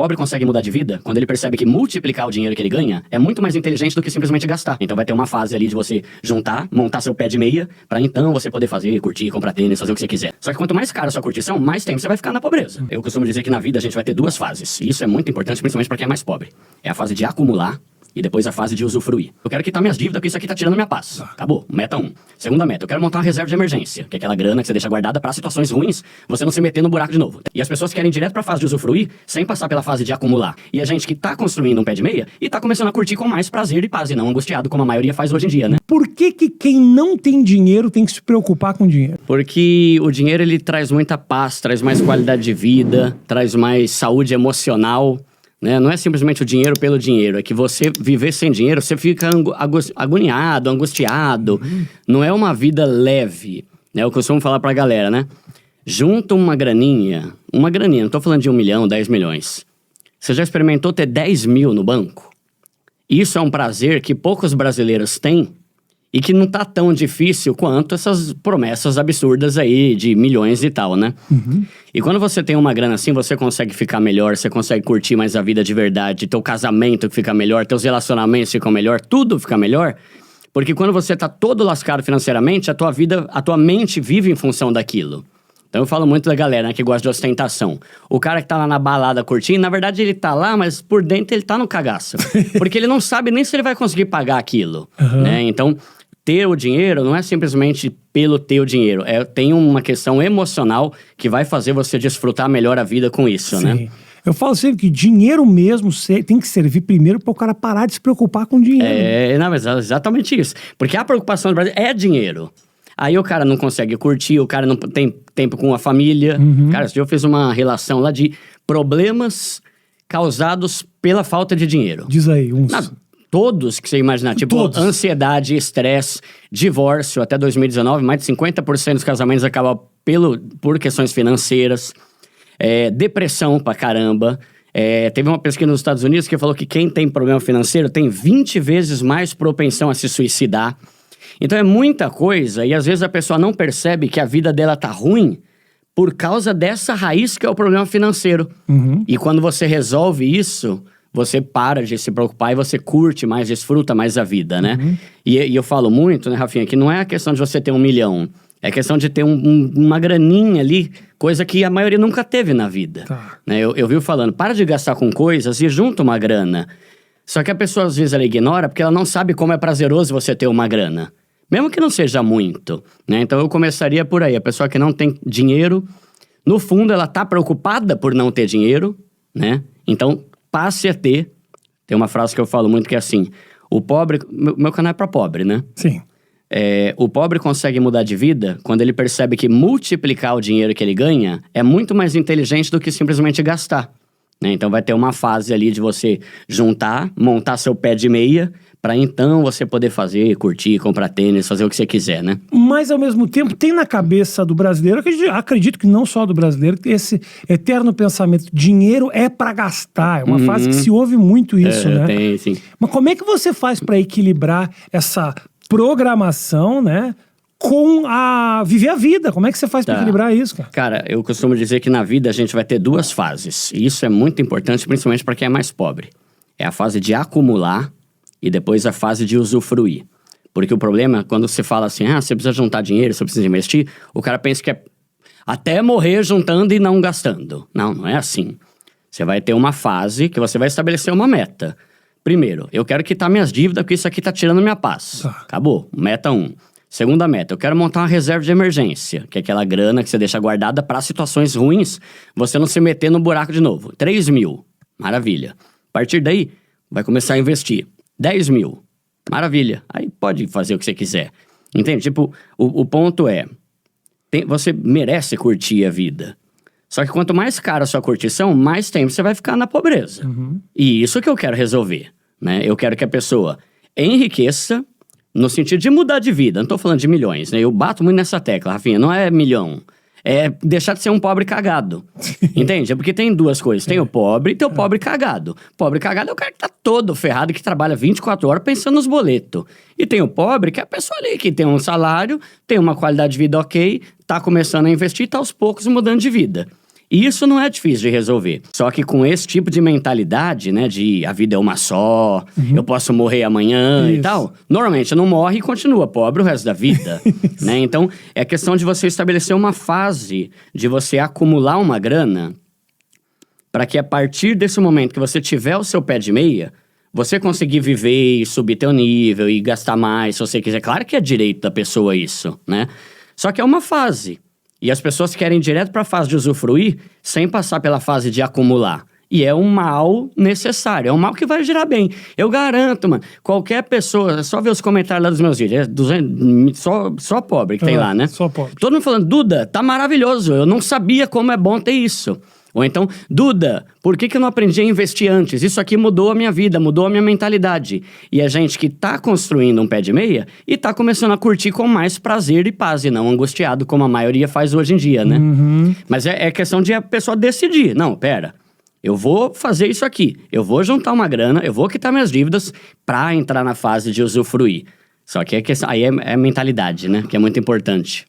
pobre consegue mudar de vida quando ele percebe que multiplicar o dinheiro que ele ganha é muito mais inteligente do que simplesmente gastar. Então vai ter uma fase ali de você juntar, montar seu pé de meia, pra então você poder fazer, curtir, comprar tênis, fazer o que você quiser. Só que quanto mais cara a sua curtição, mais tempo você vai ficar na pobreza. Eu costumo dizer que na vida a gente vai ter duas fases. E isso é muito importante, principalmente pra quem é mais pobre. É a fase de acumular e depois a fase de usufruir. Eu quero quitar minhas dívidas, porque isso aqui tá tirando minha paz. Acabou. Meta 1. Segunda meta, eu quero montar uma reserva de emergência, que é aquela grana que você deixa guardada pra situações ruins, você não se meter no buraco de novo. E as pessoas querem ir direto pra fase de usufruir, sem passar pela fase de acumular. E a gente que tá construindo um pé de meia, e tá começando a curtir com mais prazer e paz, e não angustiado, como a maioria faz hoje em dia, né? Por que quem não tem dinheiro tem que se preocupar com dinheiro? Porque o dinheiro, ele traz muita paz, traz mais qualidade de vida, traz mais saúde emocional, né? Não é simplesmente o dinheiro pelo dinheiro, é que você viver sem dinheiro, você fica agoniado, angustiado. Não é uma vida leve, né? Eu costumo falar pra galera, né? Junta uma graninha, não tô falando de 1 milhão, 10 milhões. Você já experimentou ter 10 mil no banco? Isso é um prazer que poucos brasileiros têm e que não tá tão difícil quanto essas promessas absurdas aí de milhões e tal, né? E quando você tem uma grana assim, você consegue ficar melhor, você consegue curtir mais a vida de verdade, teu casamento fica melhor, teus relacionamentos ficam melhor, tudo fica melhor. Porque quando você tá todo lascado financeiramente, a tua mente vive em função daquilo. Então eu falo muito da galera, né, que gosta de ostentação. O cara que tá lá na balada curtindo, na verdade ele tá lá, mas por dentro ele tá no cagaço. Porque ele não sabe nem se ele vai conseguir pagar aquilo, né? Então, ter o dinheiro não é simplesmente pelo ter o dinheiro. Tem uma questão emocional que vai fazer você desfrutar melhor a vida com isso, né? Eu falo sempre que dinheiro mesmo tem que servir primeiro para o cara parar de se preocupar com dinheiro. Não, mas é exatamente isso. Porque a preocupação do Brasil é dinheiro. Aí o cara não consegue curtir, o cara não tem tempo com a família. Cara, esse dia eu fiz uma relação lá de problemas causados pela falta de dinheiro. Diz aí, uns... Todos que você imaginar, tipo ansiedade, estresse, divórcio. Até 2019, mais de 50% dos casamentos acabam por questões financeiras. Depressão pra caramba. Teve uma pesquisa nos Estados Unidos que falou que quem tem problema financeiro tem 20 vezes mais propensão a se suicidar. Então é muita coisa e às vezes a pessoa não percebe que a vida dela tá ruim por causa dessa raiz que é o problema financeiro. E quando você resolve isso, você para de se preocupar e você curte mais, desfruta mais a vida, né? E eu falo muito, né, Rafinha, que não é a questão de você ter 1 milhão. É questão de ter uma graninha ali, coisa que a maioria nunca teve na vida. Né? Eu vivo falando, para de gastar com coisas e junta uma grana. Só que a pessoa às vezes ela ignora porque ela não sabe como é prazeroso você ter uma grana. Mesmo que não seja muito, né? Então eu começaria por aí. A pessoa que não tem dinheiro, no fundo ela tá preocupada por não ter dinheiro, né? Então passe a ter. Tem uma frase que eu falo muito que é assim, o pobre... Meu canal é pra pobre, né? Sim. O pobre consegue mudar de vida quando ele percebe que multiplicar o dinheiro que ele ganha é muito mais inteligente do que simplesmente gastar, né? Então vai ter uma fase ali de você juntar, montar seu pé de meia, pra então você poder fazer, curtir, comprar tênis, fazer o que você quiser, né? Mas ao mesmo tempo tem na cabeça do brasileiro, acredito que não só do brasileiro, esse eterno pensamento, dinheiro é pra gastar, é uma frase que se ouve muito isso, né? Tem, sim. Mas como é que você faz pra equilibrar essa programação, né, com viver a vida? Como é que você faz pra equilibrar isso, cara? Cara, eu costumo dizer que na vida a gente vai ter duas fases. E isso é muito importante, principalmente pra quem é mais pobre. É a fase de acumular e depois a fase de usufruir. Porque o problema é quando você fala assim, você precisa juntar dinheiro, você precisa investir, o cara pensa que é até morrer juntando e não gastando. Não, não é assim. Você vai ter uma fase que você vai estabelecer uma meta. Primeiro, eu quero quitar minhas dívidas porque isso aqui tá tirando minha paz. Acabou. Meta 1. Segunda meta, eu quero montar uma reserva de emergência, que é aquela grana que você deixa guardada para situações ruins, você não se meter no buraco de novo. 3 mil. Maravilha. A partir daí, vai começar a investir. 10 mil. Maravilha. Aí pode fazer o que você quiser. Entende? Tipo, o ponto é... você merece curtir a vida. Só que quanto mais cara a sua curtição, mais tempo você vai ficar na pobreza. E isso que eu quero resolver, né? Eu quero que a pessoa enriqueça no sentido de mudar de vida. Não tô falando de milhões, né? Eu bato muito nessa tecla, Rafinha. Não é milhão. É deixar de ser um pobre cagado. Entende? É porque tem duas coisas. Tem o pobre e tem o pobre cagado. Pobre cagado é o cara que tá todo ferrado, que trabalha 24 horas pensando nos boletos. E tem o pobre, que é a pessoa ali que tem um salário, tem uma qualidade de vida ok, tá começando a investir e tá aos poucos mudando de vida. E isso não é difícil de resolver. Só que com esse tipo de mentalidade, né, de a vida é uma só, eu posso morrer amanhã e tal, normalmente não morre e continua pobre o resto da vida, né? Então, é questão de você estabelecer uma fase de você acumular uma grana para que a partir desse momento que você tiver o seu pé de meia, você conseguir viver e subir teu nível e gastar mais, se você quiser. Claro que é direito da pessoa isso, né? Só que é uma fase. E as pessoas querem ir direto para a fase de usufruir sem passar pela fase de acumular. E é um mal necessário, é um mal que vai gerar bem. Eu garanto, mano, qualquer pessoa, é só ver os comentários lá dos meus vídeos, só pobre que tem lá, né? Só pobre. Todo mundo falando, Duda, tá maravilhoso, eu não sabia como é bom ter isso. Ou então, Duda, por que eu não aprendi a investir antes? Isso aqui mudou a minha vida, mudou a minha mentalidade. E a gente que tá construindo um pé de meia e tá começando a curtir com mais prazer e paz, e não angustiado como a maioria faz hoje em dia, né? Mas é questão de a pessoa decidir. Não, pera, eu vou fazer isso aqui. Eu vou juntar uma grana, eu vou quitar minhas dívidas pra entrar na fase de usufruir. Só que aí é mentalidade, né? Que é muito importante.